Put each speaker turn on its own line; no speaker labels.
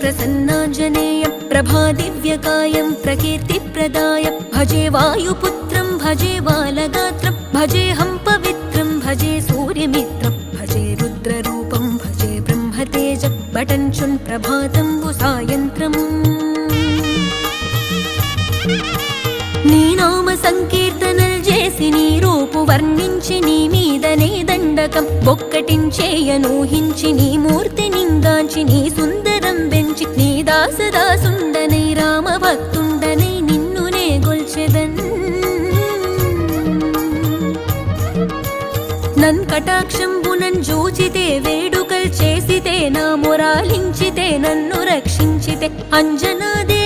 प्रसन्नाञ्जनेयं प्रभादिव्यकायं प्रकीर्तिप्रदायं भजे वायुपुत्रं भजे बालगात्रं भजेऽहं पवित्रं भजे सूर्यमित्रं भजे रुद्ररूपं भजे ब्रह्मतेजं बटञ्चुन् प्रभातं सायन्त्रम् నీ నామ సంకీర్తనల్ చేసి నీ రూపు వర్ణించి నీ మీదనే దండకం బొక్కటించేయనూహించి నీ మూర్తి నింగాంచి నీ సుందరం పెంచి నీ దాసదాసుండనై రామ భక్తుండనై నిన్నునే గొల్చెదన్ నన్ కటాక్షంబునన్ జూచితే వేడుకల్ చేసితే నా మొరాలించితే నన్ను రక్షించితే అంజనాదే